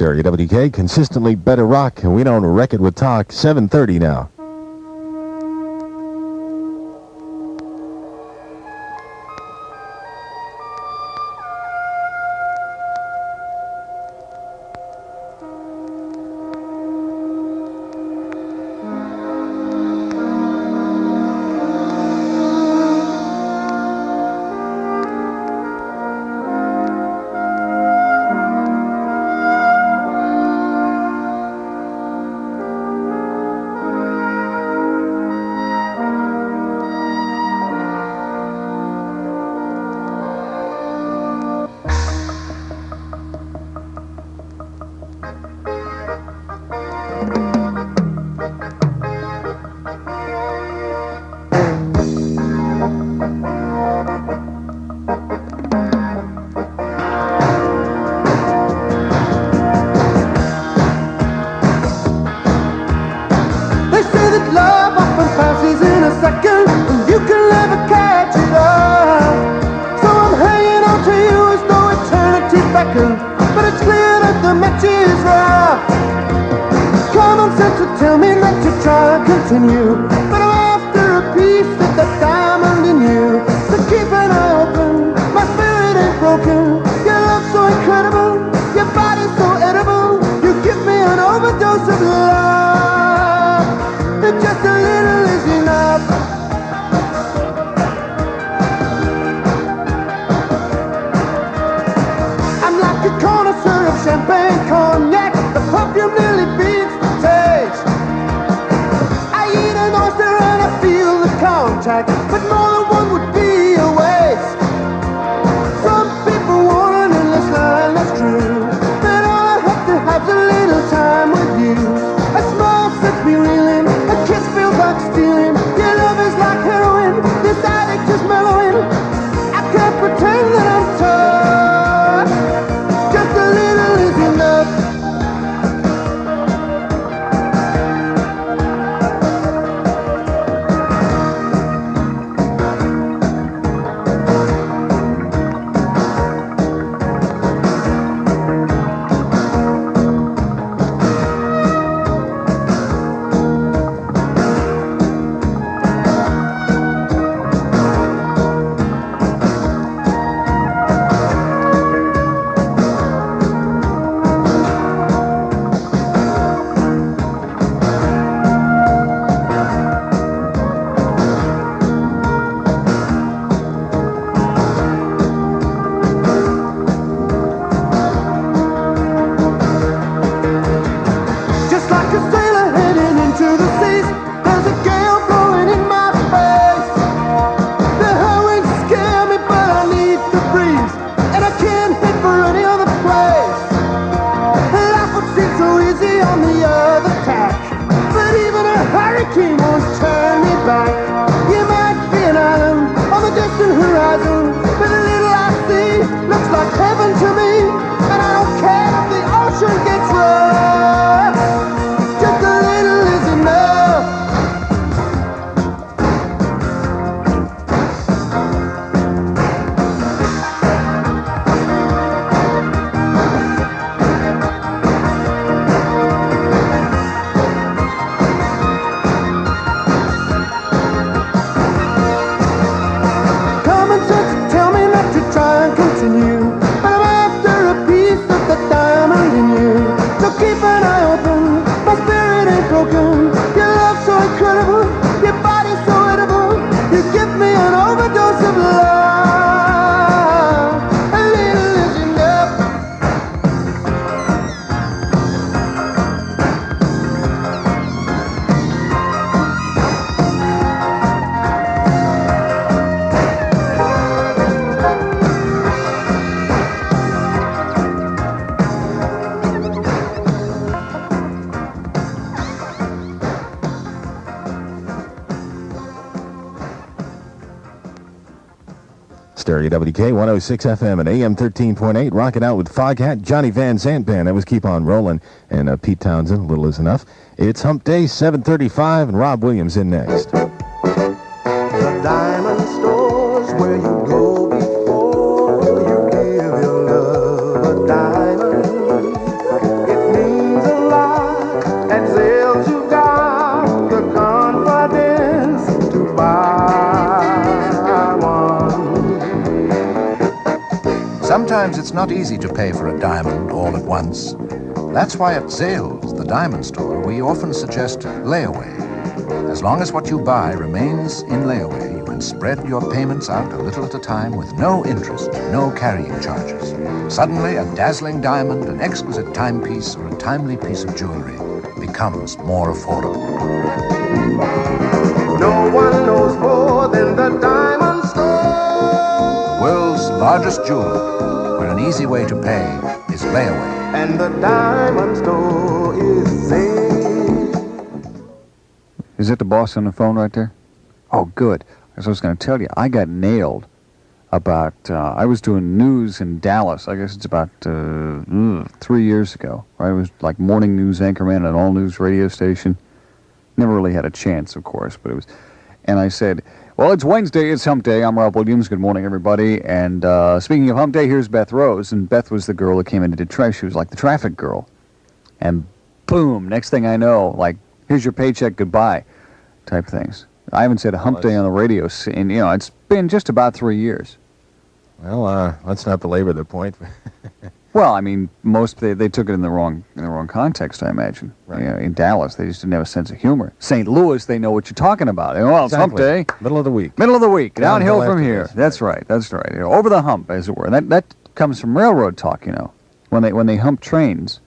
Stereo WK, consistently better rock, and we don't wreck it with talk. 7:30 now. But it's clear that the match is up. Common sense would tell me not to try and continue, but I'm after a piece of the diamond in you. So keep an eye open, my spirit ain't broken. Your love's so incredible, your body's so edible. You give me an overdose of love, and just a little is enough. Connoisseur of champagne, cognac, the perfume nearly beats the taste. I eat an oyster and I feel the contact, but more than one would be a waste. Some people want an endless line, that's true, but all I have to have is a little time with you. A smile sets me reeling, a kiss feels like stealing. Your love is like heroin, this addict is mellowing. I can't pretend that I'm tough. Stereo WK 106 FM and AM 13.8. Rocking out with Foghat, Johnny Van Zant Band. That was Keep On Rolling. And Pete Townsend, Little Is Enough. It's Hump Day, 7:35, and Rob Williams in next. The diamond stores where you go before you give your love a diamond. If sometimes it's not easy to pay for a diamond all at once. That's why at Zales, the diamond store, we often suggest layaway. As long as what you buy remains in layaway, you can spread your payments out a little at a time with no interest, no carrying charges. Suddenly, a dazzling diamond, an exquisite timepiece, or a timely piece of jewelry becomes more affordable. No one knows more than the diamond store. World's largest jeweler, where an easy way to pay is layaway. And the diamond store is Zales. Is that the boss on the phone right there? Oh, good. As I was going to tell you, I got nailed about, I was doing news in Dallas. I guess it's about 3 years ago. I was like morning news anchorman at an all-news radio station. Never really had a chance, of course, but it was... And I said, well, it's Wednesday, it's Hump Day. I'm Rob Williams. Good morning, everybody. And speaking of Hump Day, here's Beth Rose. And Beth was the girl that came in and did trash. She was like the traffic girl. And boom, next thing I know, like, here's your paycheck, goodbye, type things. I haven't said a Hump Day on the radio, and, it's been just about 3 years. Well, let's not belabor the point. Well, I mean, they took it in the wrong context, I imagine. Right. In Dallas, they just didn't have a sense of humor. St. Louis, they know what you're talking about. Well, it's Hump Day. Middle of the week. Middle of the week. Downhill from here. This. That's right. That's right. Over the hump, as it were. And that comes from railroad talk, When they hump trains,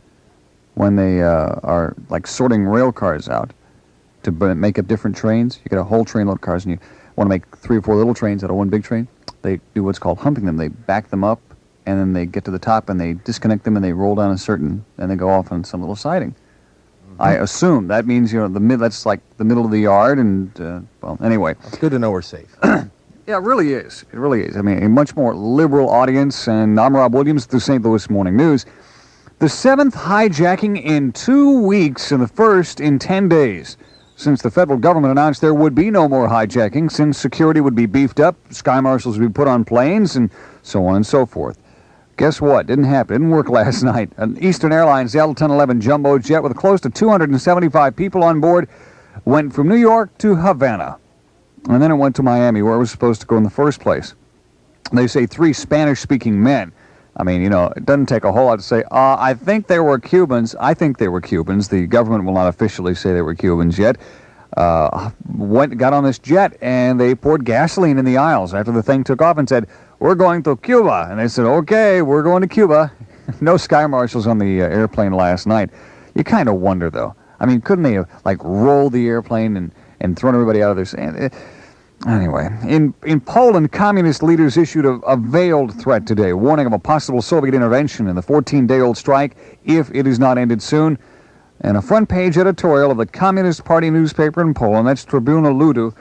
when they are like sorting rail cars out to make up different trains, you get a whole trainload of cars, and you want to make 3 or 4 little trains out of one big train. They do what's called humping them. They back them up, and then they get to the top, and they disconnect them, and they roll down and they go off on some little siding. Mm-hmm. I assume that means, that's like the middle of the yard, and, well, anyway. It's good to know we're safe. Yeah, it really is. It really is. I mean, a much more liberal audience, and I'm Rob Williams, the St. Louis Morning News. The 7th hijacking in 2 weeks, and the first in 10 days. Since the federal government announced there would be no more hijacking, since security would be beefed up, sky marshals would be put on planes, and so on and so forth. Guess what? Didn't happen. Didn't work last night. An Eastern Airlines L-1011 jumbo jet with close to 275 people on board went from New York to Havana. And then it went to Miami, where it was supposed to go in the first place. They say 3 Spanish-speaking men. I mean, it doesn't take a whole lot to say, I think they were Cubans. I think they were Cubans. The government will not officially say they were Cubans yet. Got on this jet, and they poured gasoline in the aisles after the thing took off and said, we're going to Cuba. And they said, okay, we're going to Cuba. No sky marshals on the airplane last night. You kind of wonder, though. I mean, couldn't they have, rolled the airplane and thrown everybody out of their sand? Anyway, in Poland, communist leaders issued a veiled threat today, warning of a possible Soviet intervention in the 14-day-old strike if it is not ended soon. And a front-page editorial of the Communist Party newspaper in Poland, that's Tribuna Ludu.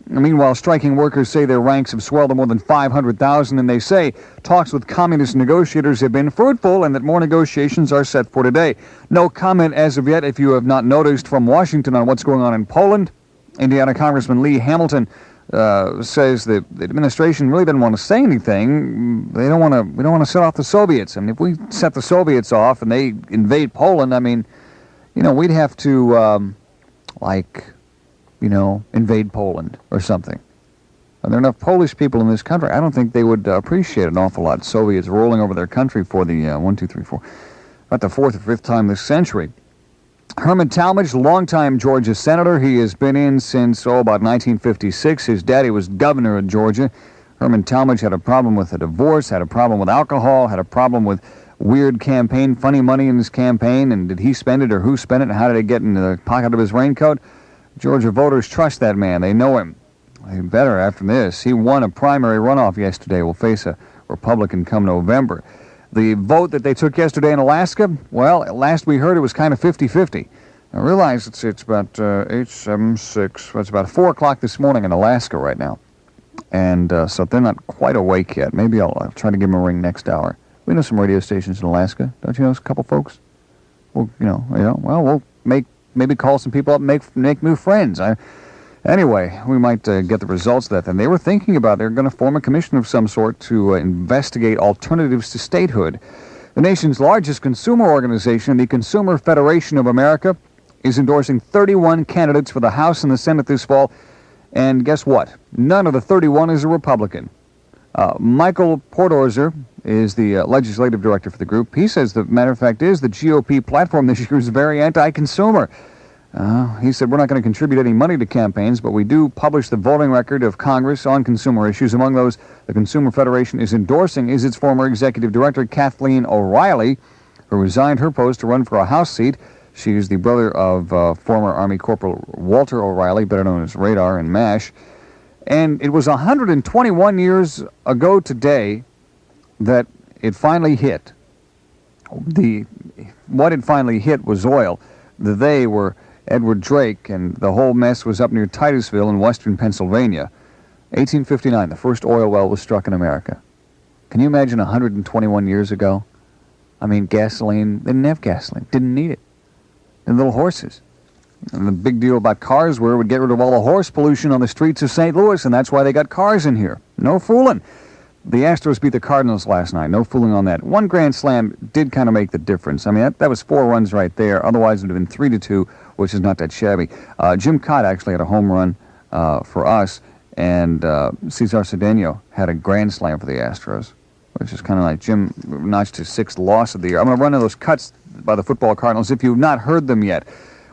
Meanwhile, striking workers say their ranks have swelled to more than 500,000, and they say talks with communist negotiators have been fruitful and that more negotiations are set for today. No comment as of yet, if you have not noticed, from Washington on what's going on in Poland. Indiana Congressman Lee Hamilton says the administration really doesn't want to say anything. We don't want to set off the Soviets. I mean, if we set the Soviets off and they invade Poland, I mean, we'd have to, invade Poland or something. And there are enough Polish people in this country. I don't think they would appreciate an awful lot Soviets rolling over their country for the about the 4th or 5th time this century. Herman Talmadge, longtime Georgia senator. He has been in since, about 1956. His daddy was governor of Georgia. Herman Talmadge had a problem with a divorce, had a problem with alcohol, had a problem with weird campaign, funny money in his campaign, and did he spend it or who spent it, and how did it get in the pocket of his raincoat? Georgia voters trust that man. They know him. They better after this. He won a primary runoff yesterday. Will face a Republican come November. The vote that they took yesterday in Alaska, well, last we heard it was kind of 50-50. I realize it's about 8:76. It's about 4 o'clock this morning in Alaska right now. And so they're not quite awake yet. Maybe I'll try to give them a ring next hour. We know some radio stations in Alaska. Don't you know a couple folks? Well, we'll maybe call some people up and make new friends. Anyway, we might get the results of that. And they were thinking about they're going to form a commission of some sort to investigate alternatives to statehood. The nation's largest consumer organization, the Consumer Federation of America, is endorsing 31 candidates for the House and the Senate this fall. And guess what? None of the 31 is a Republican. Michael Portorzer is the legislative director for the group. He says the matter of fact is the GOP platform this year is very anti-consumer. He said, we're not going to contribute any money to campaigns, but we do publish the voting record of Congress on consumer issues. Among those the Consumer Federation is endorsing is its former executive director, Kathleen O'Reilly, who resigned her post to run for a House seat. She is the brother of former Army Corporal Walter O'Reilly, better known as Radar and MASH. And it was 121 years ago today that it finally hit. What it finally hit was oil. They were Edward Drake, and the whole mess was up near Titusville in western Pennsylvania. 1859, the first oil well was struck in America. Can you imagine 121 years ago? I mean, gasoline, they didn't have gasoline, didn't need it. And little horses. And the big deal about cars were it would get rid of all the horse pollution on the streets of St. Louis, and that's why they got cars in here. No fooling. The Astros beat the Cardinals last night. No fooling on that. One grand slam did kind of make the difference. I mean, that was 4 runs right there. Otherwise, it would have been 3-2, which is not that shabby. Jim Cott actually had a home run for us, and Cesar Cedeno had a grand slam for the Astros, which is kind of like Jim notched his 6th loss of the year. I'm going to run those cuts by the football Cardinals if you've not heard them yet.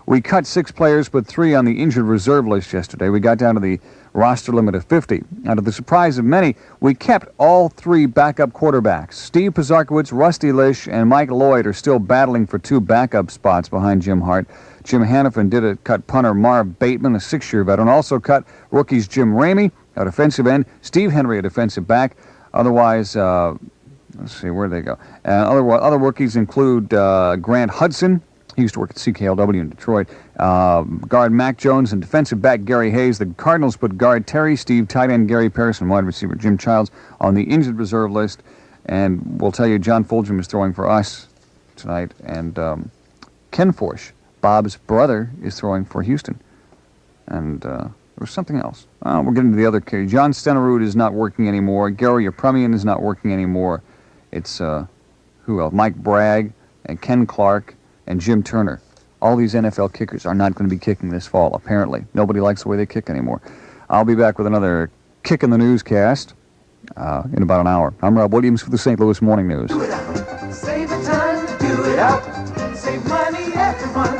We cut 6 players, put 3 on the injured reserve list yesterday. We got down to the roster limit of 50. Now, to the surprise of many, we kept all 3 backup quarterbacks. Steve Pizarkowitz, Rusty Lish, and Mike Lloyd are still battling for 2 backup spots behind Jim Hart. Jim Hannafin did cut punter Marv Bateman, a 6-year veteran. Also cut rookies Jim Ramey, a defensive end, Steve Henry, a defensive back. Otherwise, let's see, where'd they go? Other rookies include Grant Hudson. He used to work at CKLW in Detroit. Guard Mac Jones and defensive back Gary Hayes. The Cardinals put guard Terry Steve, tight end Gary Parrish, and wide receiver Jim Childs on the injured reserve list. And we'll tell you, John Fulgham is throwing for us tonight. And Ken Forsch, Bob's brother, is throwing for Houston. And there was something else. We're getting to the other case. John Stenerud is not working anymore. Gary Yepremian is not working anymore. It's, who else? Mike Bragg and Ken Clark and Jim Turner. All these NFL kickers are not going to be kicking this fall, apparently. Nobody likes the way they kick anymore. I'll be back with another Kick in the Newscast in about an hour. I'm Rob Williams for the St. Louis Morning News. Do it up. Save the time to do it up. Save money, everyone.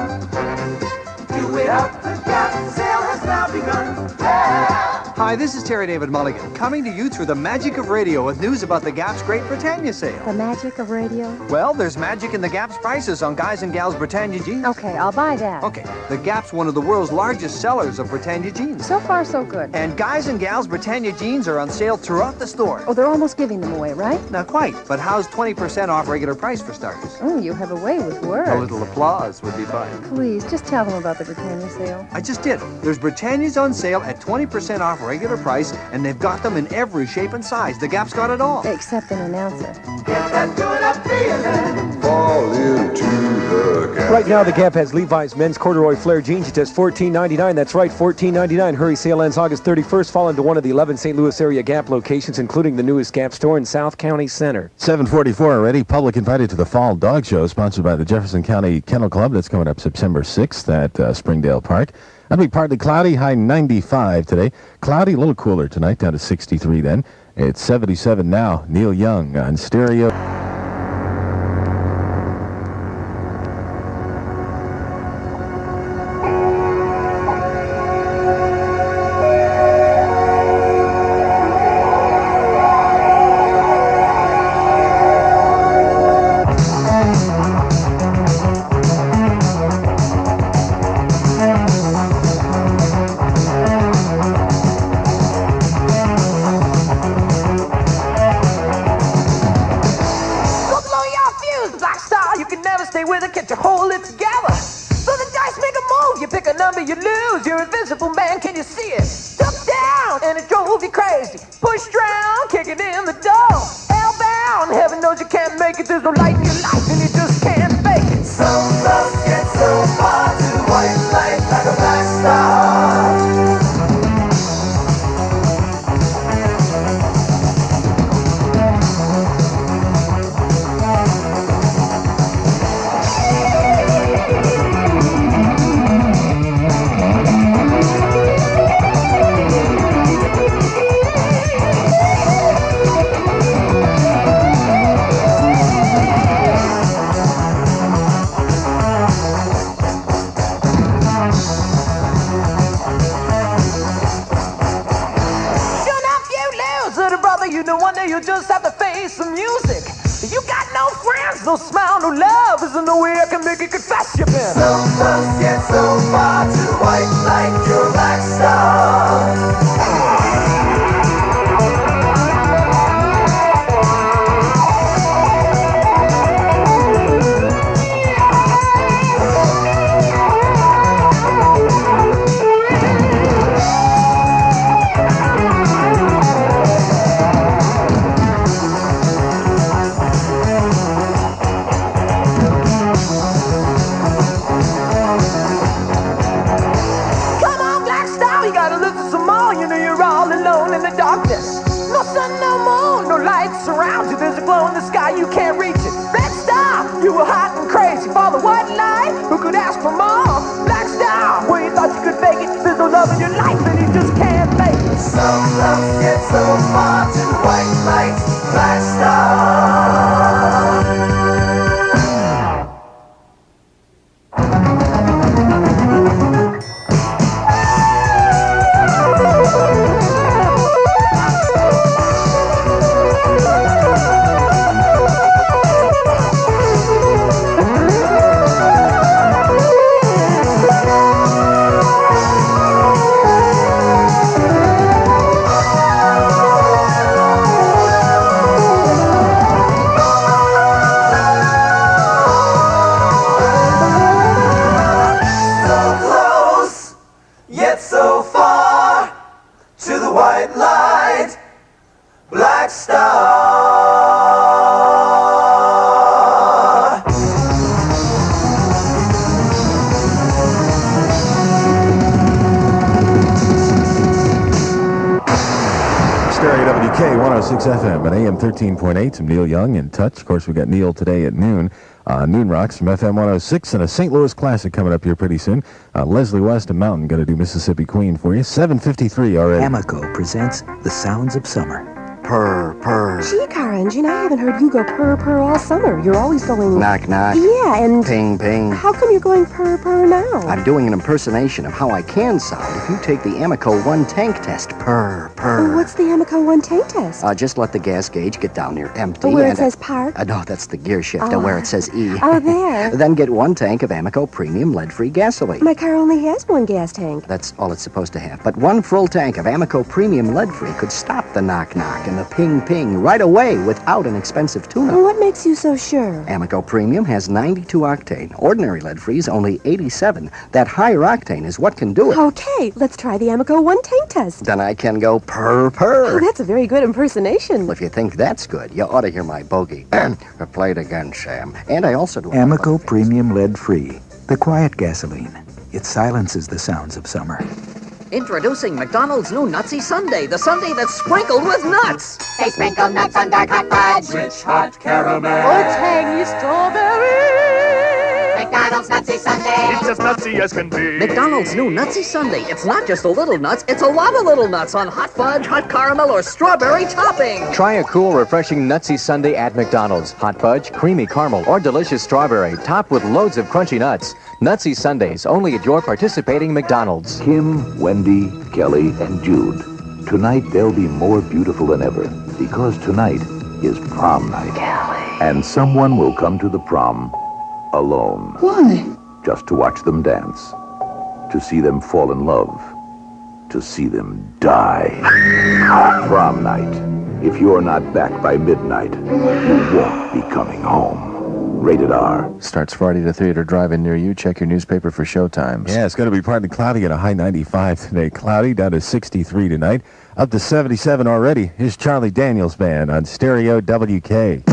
Do it up. The Gap sale has now begun. Yeah. Hi, this is Terry David Mulligan, coming to you through the magic of radio with news about the Gap's Great Britannia sale. The magic of radio? Well, there's magic in the Gap's prices on guys and gals Britannia jeans. Okay, I'll buy that. Okay, the Gap's one of the world's largest sellers of Britannia jeans. So far, so good. And guys and gals Britannia jeans are on sale throughout the store. Oh, they're almost giving them away, right? Not quite, but how's 20% off regular price for starters? Oh, you have a way with words. A little applause would be fine. Please, just tell them about the Britannia sale. I just did. There's Britannias on sale at 20% off regular price, and they've got them in every shape and size. The Gap's got it all. Except an announcer. Get that do it up feeling. Fall into the Gap. Right now, the Gap has Levi's men's corduroy flare jeans at just $14.99. That's right, $14.99. Hurry, sale ends August 31st. Fall into one of the 11 St. Louis area Gap locations, including the newest Gap store in South County Center. 7:44 already. Public invited to the Fall Dog Show, sponsored by the Jefferson County Kennel Club. That's coming up September 6th at Springdale Park. That'll be partly cloudy, high 95 today. Cloudy, a little cooler tonight, down to 63 then. It's 77 now. Neil Young on stereo. nigga, confess you been so close yet so far to white like your black star. Surround you, there's a glow in the sky, you can't reach it. Black star, you were hot and crazy for the white light. Who could ask for more? Black star, where you thought you could make it. There's no love in your life and you just can't make it. So close yet so far to white light, black star. KWK 106 FM and AM 13.8. Some Neil Young in touch. Of course, we got Neil today at noon. Noon Rocks from FM 106 and a St. Louis Classic coming up here pretty soon. Leslie West and Mountain going to do Mississippi Queen for you. 7:53 already. Amoco presents The Sounds of Summer. Purr, purr. Gee, car engine, I haven't heard you go purr, purr all summer. You're always going... Knock, knock. Yeah, and... Ping, ping. How come you're going purr, purr now? I'm doing an impersonation of how I can sound if you take the Amoco 1 tank test. Purr, purr. What's the Amoco 1 tank test? Just let the gas gauge get down near empty. Where it says park? No, that's the gear shifter where it says E. Oh, there. Then get 1 tank of Amoco premium lead-free gasoline. My car only has 1 gas tank. That's all it's supposed to have. But 1 full tank of Amoco premium lead-free could stop the knock-knock and the ping-ping right away without an expensive tune-up. What makes you so sure? Amoco Premium has 92 octane. Ordinary lead-free's only 87. That higher octane is what can do it. Okay, let's try the Amoco 1 tank test. Then I can go purr, purr. Oh, that's a very good impersonation. Well, if you think that's good, you ought to hear my bogey. Play it again, Sam. And I also do... Amoco Premium Lead-Free. The quiet gasoline. It silences the sounds of summer. Introducing McDonald's new Nutsy Sundae, the sundae that's sprinkled with nuts. They sprinkle nuts on dark hot fudge, rich hot caramel, or tangy strawberry. McDonald's Nutsy Sundae. It's as nutsy as can be. McDonald's new Nutsy Sundae. It's not just a little nuts, it's a lot of little nuts on hot fudge, hot caramel, or strawberry topping. Try a cool, refreshing Nutsy Sundae at McDonald's. Hot fudge, creamy caramel, or delicious strawberry, topped with loads of crunchy nuts. Nutsy Sundaes, only at your participating McDonald's. Kim, Wendy, Kelly, and Jude. Tonight they'll be more beautiful than ever, because tonight is prom night. Kelly. And someone will come to the prom alone. Why? Just to watch them dance. To see them fall in love. To see them die. Prom night. If you're not back by midnight, you won't be coming home. Rated R. Starts Friday at a theater drive-in near you. Check your newspaper for showtimes. Yeah, it's going to be partly cloudy at a high 95 today. Cloudy down to 63 tonight. Up to 77 already. Here's Charlie Daniels Band on Stereo WK.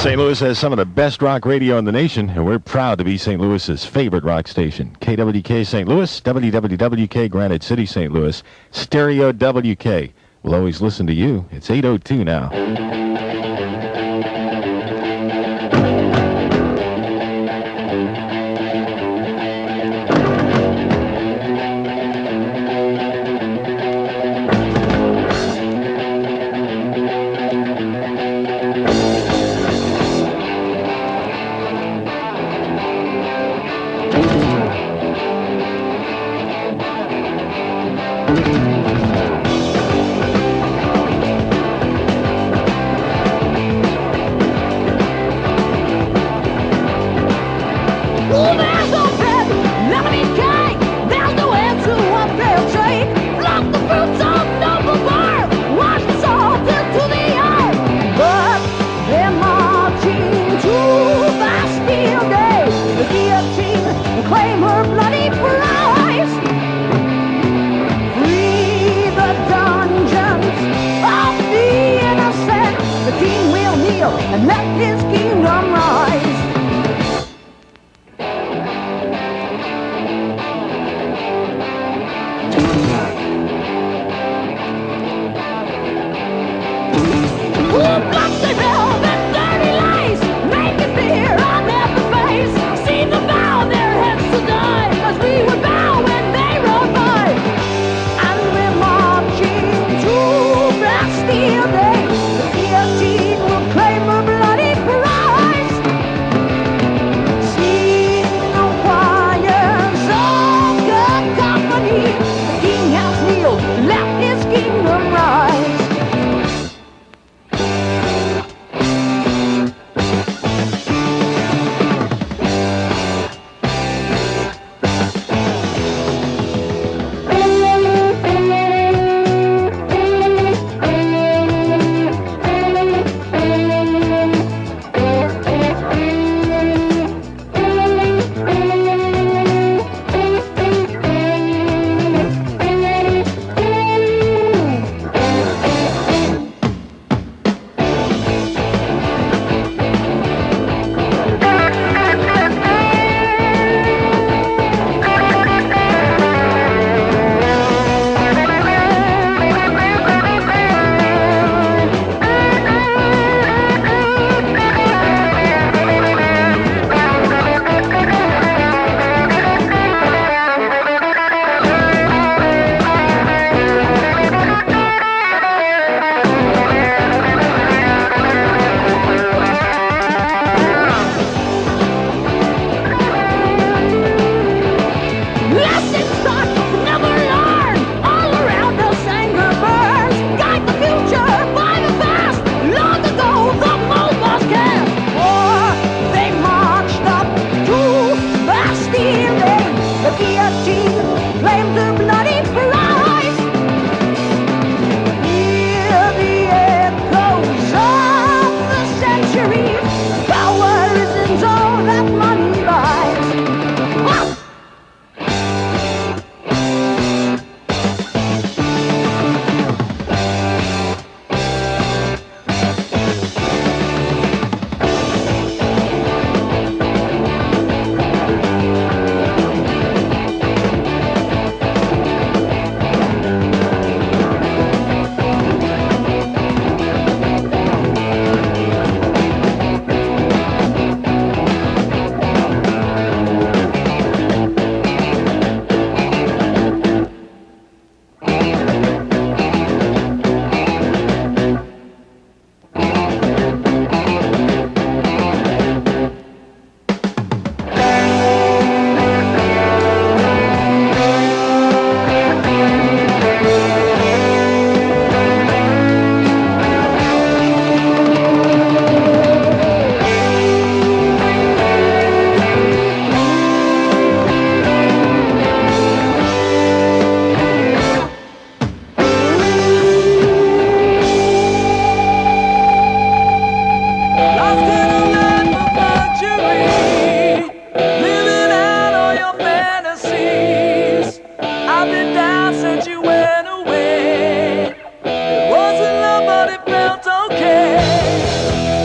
St. Louis has some of the best rock radio in the nation, and we're proud to be St. Louis's favorite rock station. KWK St. Louis, WWWK Granite City St. Louis, Stereo WK. We'll always listen to you. It's 8:02 now. And let his kingdom rise. Ooh, bloody velvet, dirty lace, naked fear on their face. See them bow their heads to die, as we would bow when they rode by. And we're marching to Bastille Day. The guillotine will claim a bloody prize. Sing the choirs of good company. The king has kneeled, let his kingdom rise.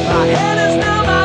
My head is now my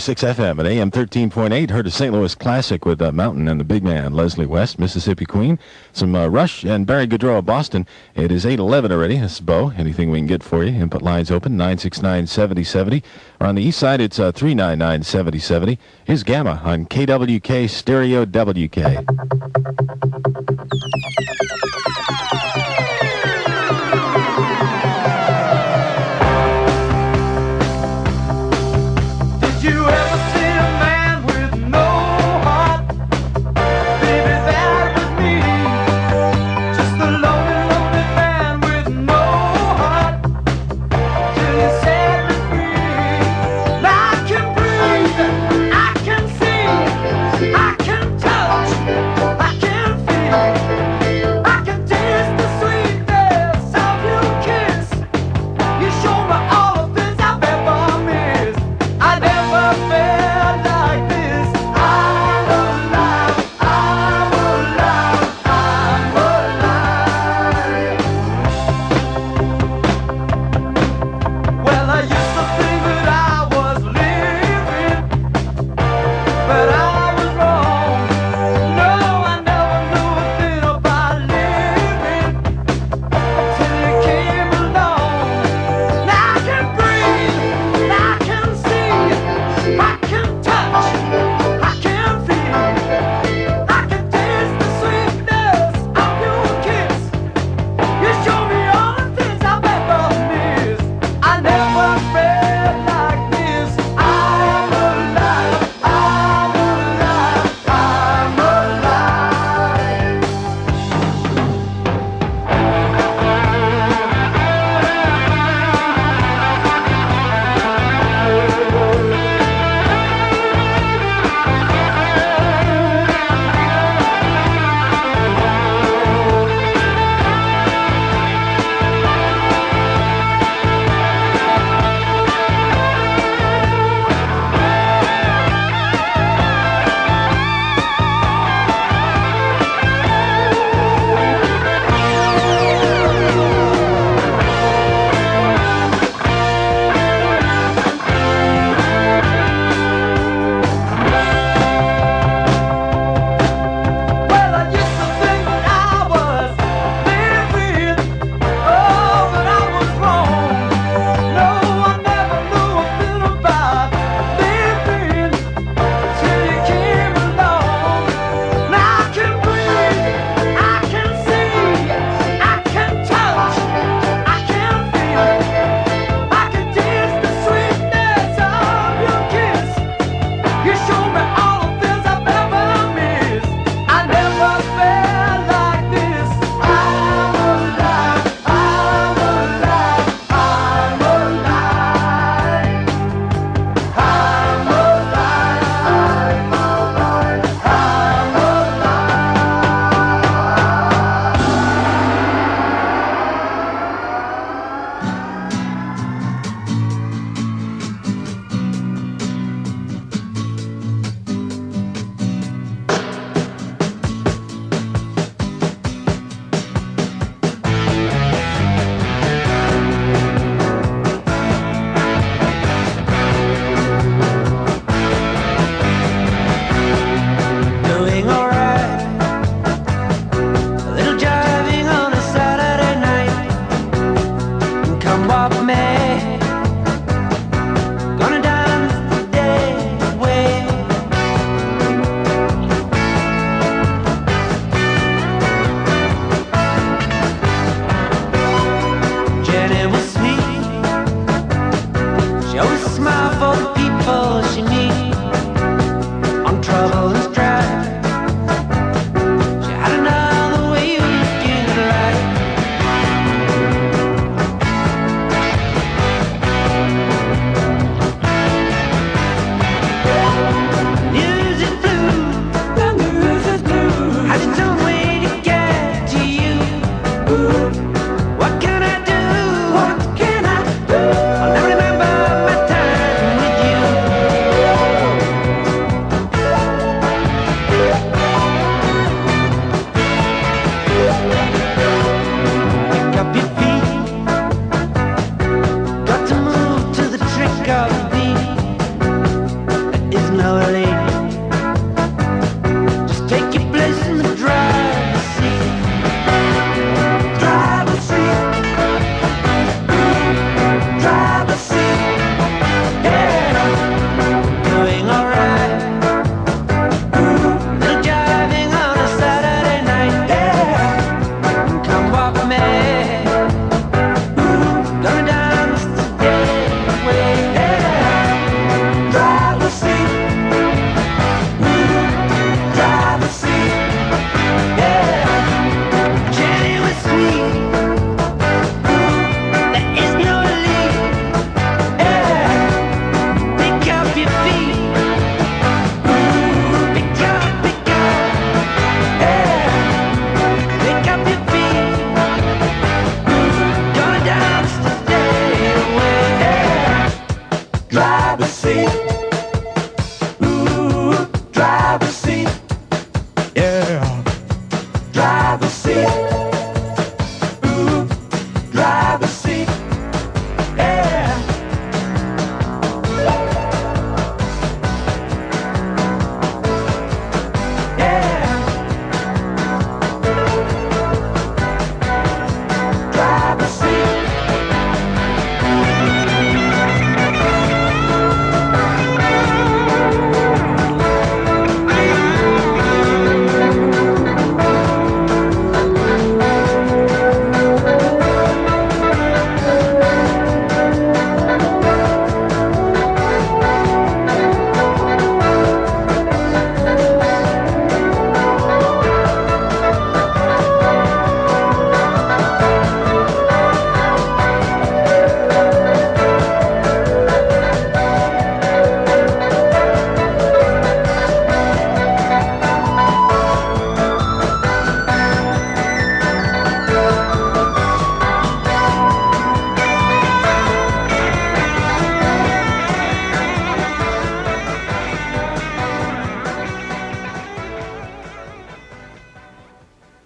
106 FM at AM 13.8. Heard a St. Louis classic with Mountain and the big man, Leslie West, Mississippi Queen. Some Rush and Barry Goodrow of Boston. It is 8:11 already. This is Beau. Anything we can get for you. Input lines open, 969-7070. Or on the east side, it's 399-7070. Here's Gamma on KWK Stereo WK. I can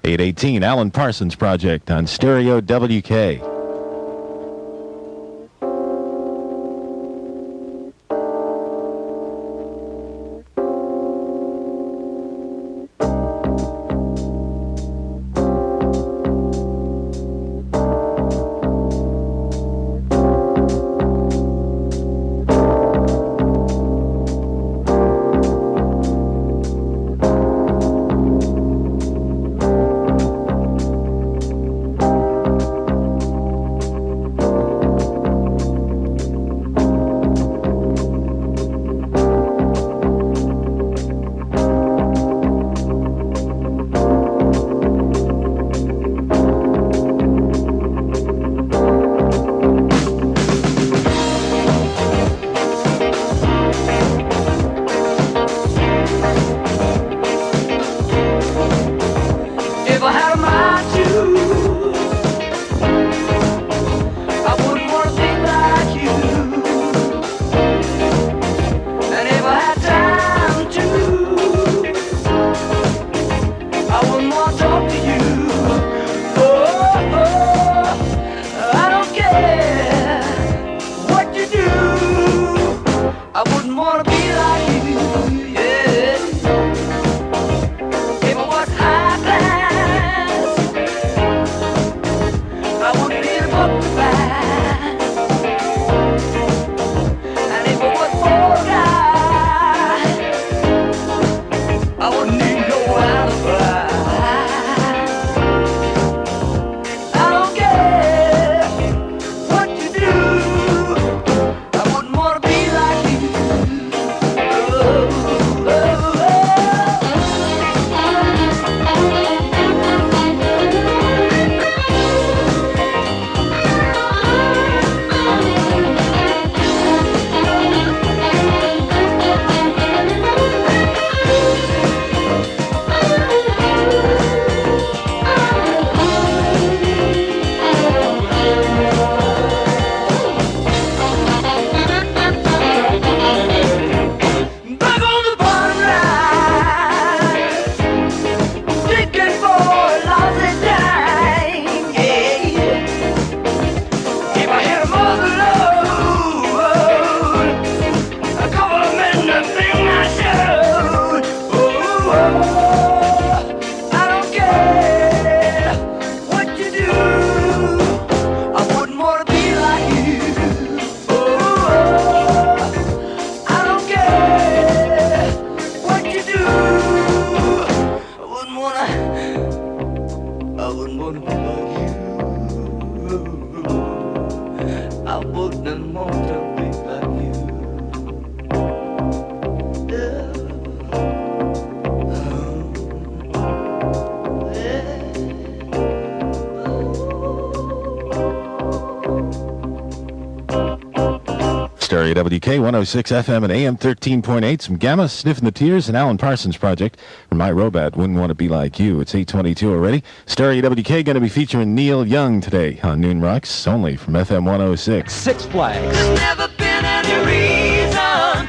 8:18, Alan Parsons Project on Stereo WK. Stereo WK 106 FM and AM 13.8. Some Gamma, Sniffing the Tears, and Alan Parsons Project from My Robot. Wouldn't Want to Be Like You. It's 8:22 already. Stereo WK going to be featuring Neil Young today on Noon Rocks, only from FM 106. Six Flags. There's never been any reason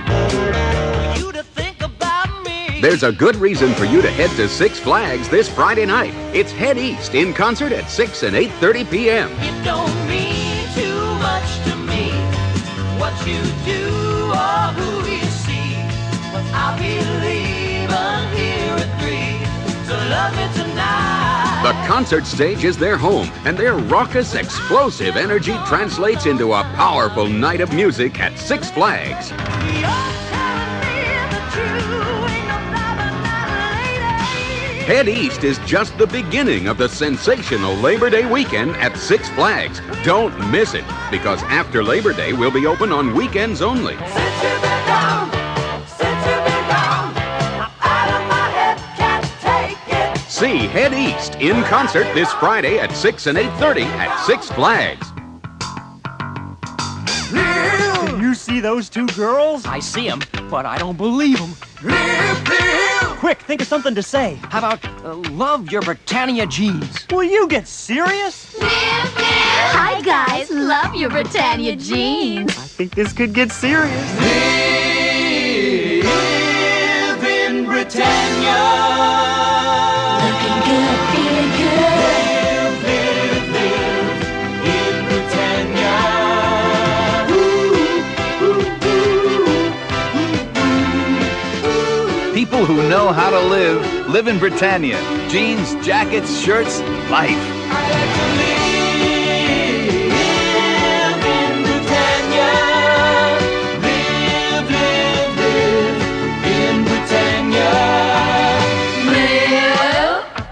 for you to think about me. There's a good reason for you to head to Six Flags this Friday night. It's Head East in concert at 6 and 8:30 p.m. It don't mean too much to me what you do or who you see, but I'll be leaving here at 3, so love me tonight. The concert stage is their home, and their raucous, explosive energy translates into a powerful night of music at Six Flags. Head East is just the beginning of the sensational Labor Day weekend at Six Flags. Don't miss it, because after Labor Day, we'll be open on weekends only. See Head East in concert this Friday at 6 and 8:30 at Six Flags. Can you see those two girls? I see them, but I don't believe them. Quick, think of something to say. How about, love your Britannia jeans? Will you get serious? Hi, guys. Love your Britannia jeans. I think this could get serious. Live in Britannia. Looking good, feeling who know how to live in Britannia. Jeans, jackets, shirts, life.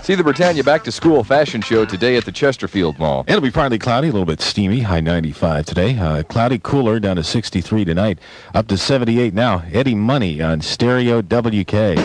See the Britannia Back to School fashion show today at the Chesterfield Mall. It'll be partly cloudy, a little bit steamy, high 95 today. Cloudy, cooler, down to 63 tonight, up to 78 now. Eddie Money on Stereo WK.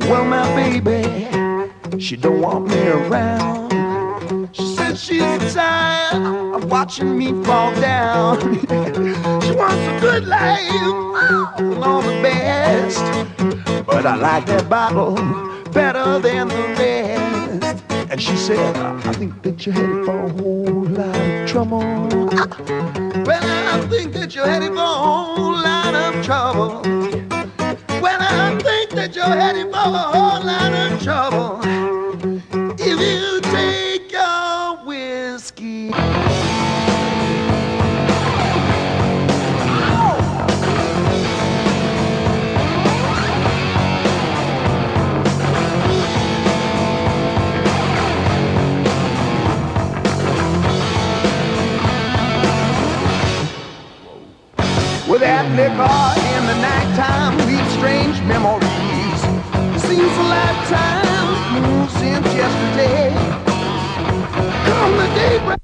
Well, my baby, she don't want me around. She says she's tired of watching me fall down. She wants a good life and all the best, but I like that bottle better than the rest. And she said, I think that you're headed for a whole lot of trouble. Well, I think that you're headed for a whole lot of trouble. you're headed for a whole lot of trouble if you take your whiskey. With that liquor in the nighttime leaves strange memories. Seems a lifetime since yesterday. Come the daybreak.